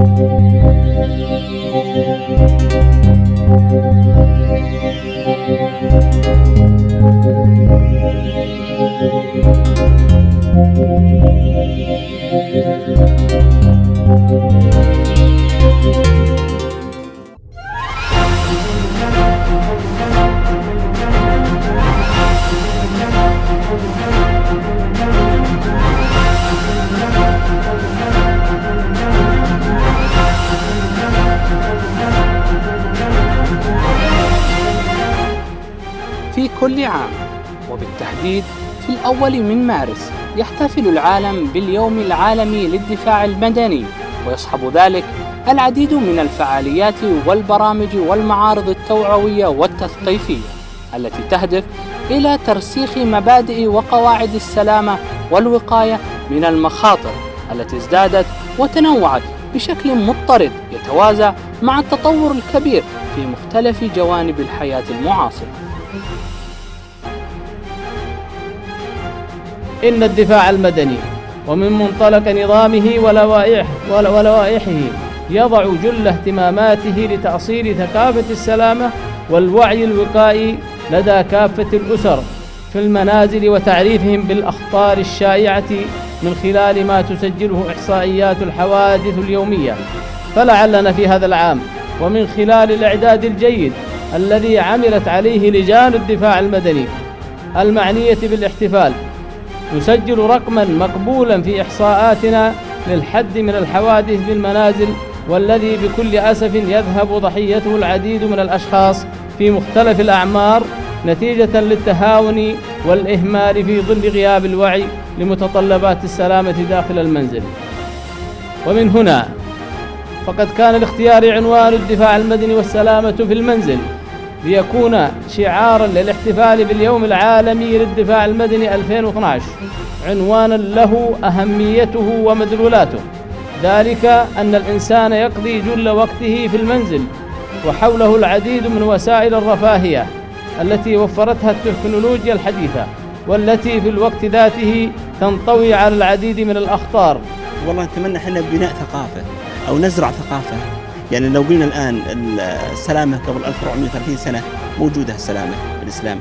في كل عام وبالتحديد في الأول من مارس يحتفل العالم باليوم العالمي للدفاع المدني، ويصحب ذلك العديد من الفعاليات والبرامج والمعارض التوعوية والتثقيفية التي تهدف إلى ترسيخ مبادئ وقواعد السلامة والوقاية من المخاطر التي ازدادت وتنوعت بشكل مضطرد يتوازى مع التطور الكبير في مختلف جوانب الحياة المعاصرة. إن الدفاع المدني ومن منطلق نظامه ولوائحه يضع جل اهتماماته لتأصيل ثقافة السلامة والوعي الوقائي لدى كافة الأسر في المنازل وتعريفهم بالأخطار الشائعة من خلال ما تسجله إحصائيات الحوادث اليومية. فلعلنا في هذا العام ومن خلال الإعداد الجيد الذي عملت عليه لجان الدفاع المدني المعنية بالاحتفال نسجل رقما مقبولا في إحصاءاتنا للحد من الحوادث بالمنازل، والذي بكل أسف يذهب ضحيته العديد من الأشخاص في مختلف الأعمار نتيجة للتهاون والإهمال في ظل غياب الوعي لمتطلبات السلامة داخل المنزل. ومن هنا فقد كان لاختيار عنوان الدفاع المدني والسلامة في المنزل ليكون شعارا للاحتفال باليوم العالمي للدفاع المدني 2012 عنوانا له أهميته ومدلولاته، ذلك أن الإنسان يقضي جل وقته في المنزل وحوله العديد من وسائل الرفاهية التي وفرتها التكنولوجيا الحديثة، والتي في الوقت ذاته تنطوي على العديد من الأخطار. والله نتمنى احنا بناء ثقافة أو نزرع ثقافة. يعني لو قلنا الآن السلامة قبل 1430 سنة موجودة السلامة في الإسلام،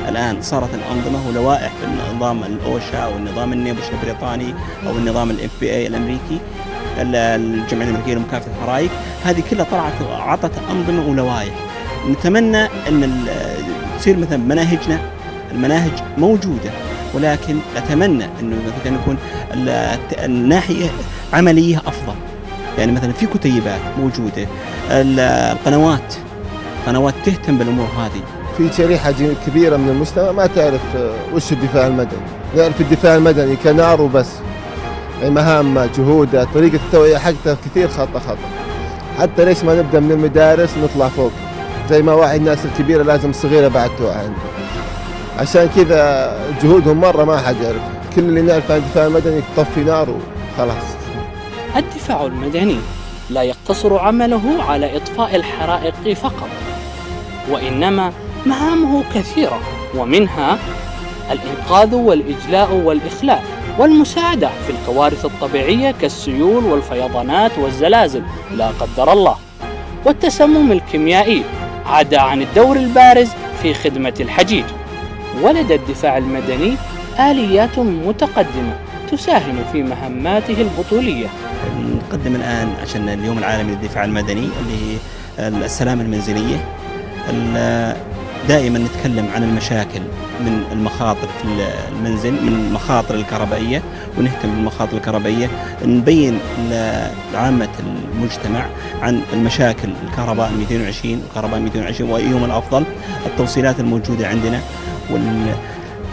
الآن صارت الأنظمة ولوائح في النظام الأوشا أو النظام النيبوش البريطاني أو النظام الFBA الأمريكي، الجمعية الأمريكية لمكافحة الحرائق، هذه كلها طلعت وعطت أنظمة ولوائح. نتمنى أن تصير مثلا مناهجنا، المناهج موجودة، ولكن أتمنى أنه مثلا يكون الناحية عملية أفضل. يعني مثلا في كتيبات موجودة، القنوات تهتم بالأمور هذه. في شريحة كبيرة من المجتمع ما تعرف وش الدفاع المدني، يعرف الدفاع المدني كنار وبس، يعني مهام، جهود، طريقة التوعية حقتها كثير خطأ. حتى ليش ما نبدأ من المدارس نطلع فوق، زي ما وعي الناس الكبيرة لازم الصغيرة بعد توعى عنده. عشان كذا جهودهم مرة ما حد يعرف، كل اللي نعرف عن الدفاع المدني تطفي نار وخلاص. الدفاع المدني لا يقتصر عمله على إطفاء الحرائق فقط، وإنما مهامه كثيرة، ومنها الإنقاذ والإجلاء والإخلاء والمساعدة في الكوارث الطبيعية كالسيول والفيضانات والزلازل لا قدر الله، والتسمم الكيميائي، عدا عن الدور البارز في خدمة الحجيج. ولدى الدفاع المدني آليات متقدمة تساهم في مهماته البطولية. نقدم الآن عشان اليوم العالمي للدفاع المدني اللي هي السلامة المنزلية. دائما نتكلم عن المشاكل من المخاطر في المنزل، من المخاطر الكهربائية، ونهتم بالمخاطر الكهربائية، نبين لعامة المجتمع عن المشاكل الكهرباء 220 وكهرباء 220 وأيهما الأفضل، التوصيلات الموجودة عندنا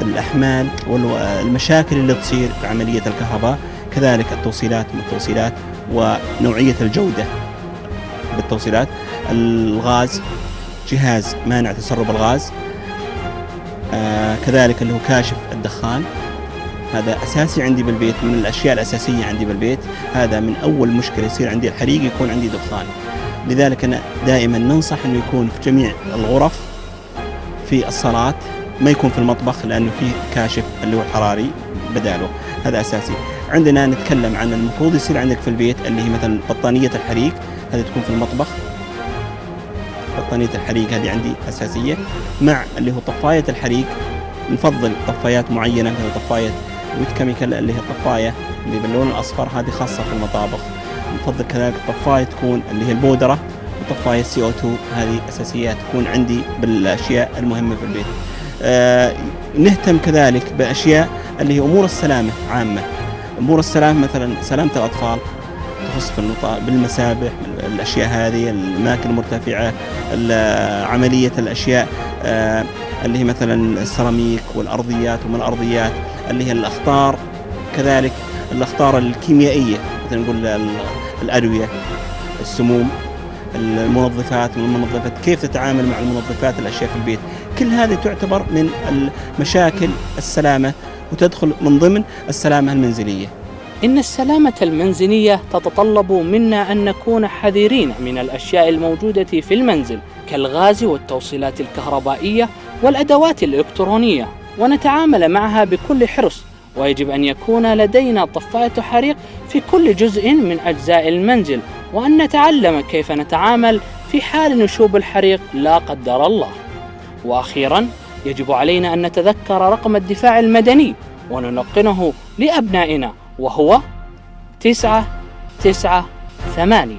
والأحمال والمشاكل اللي تصير بعملية الكهرباء، كذلك التوصيلات ونوعية الجودة بالتوصيلات، الغاز، جهاز مانع تسرب الغاز، كذلك اللي هو كاشف الدخان، هذا أساسي عندي بالبيت، من الأشياء الأساسية عندي بالبيت. هذا من أول مشكلة يصير عندي الحريق يكون عندي دخان، لذلك أنا دائما ننصح أنه يكون في جميع الغرف في الصالات، ما يكون في المطبخ لأنه فيه كاشف اللي هو الحراري بداله، هذا أساسي. عندنا نتكلم عن المفروض يصير عندك في البيت اللي هي مثلا بطانية الحريق، هذه تكون في المطبخ. بطانية الحريق هذه عندي أساسية، مع اللي هو طفاية الحريق. نفضل طفايات معينة مثل طفاية ويت كيميكال اللي هي الطفاية اللي باللون الأصفر، هذه خاصة في المطابخ. نفضل كذلك طفاية تكون اللي هي البودرة، وطفاية CO2 هذه أساسيات تكون عندي بالأشياء المهمة في البيت. نهتم كذلك بأشياء اللي هي أمور السلامة عامة. أمور السلامة مثلا سلامة الأطفال تخص في بالمسابح، الأشياء هذه، الأماكن المرتفعة، عملية الأشياء اللي هي مثلا السيراميك والأرضيات وما الأرضيات، اللي هي الأخطار كذلك، الأخطار الكيميائية مثلا نقول الأدوية، السموم، المنظفات والمنظفات، كيف تتعامل مع المنظفات الأشياء في البيت. كل هذه تعتبر من المشاكل السلامة وتدخل من ضمن السلامة المنزلية. إن السلامة المنزلية تتطلب منا أن نكون حذرين من الأشياء الموجودة في المنزل كالغاز والتوصيلات الكهربائية والأدوات الإلكترونية، ونتعامل معها بكل حرص. ويجب أن يكون لدينا طفاية حريق في كل جزء من أجزاء المنزل، وأن نتعلم كيف نتعامل في حال نشوب الحريق لا قدر الله. وأخيرا يجب علينا أن نتذكر رقم الدفاع المدني ونلقنه لأبنائنا، وهو 998.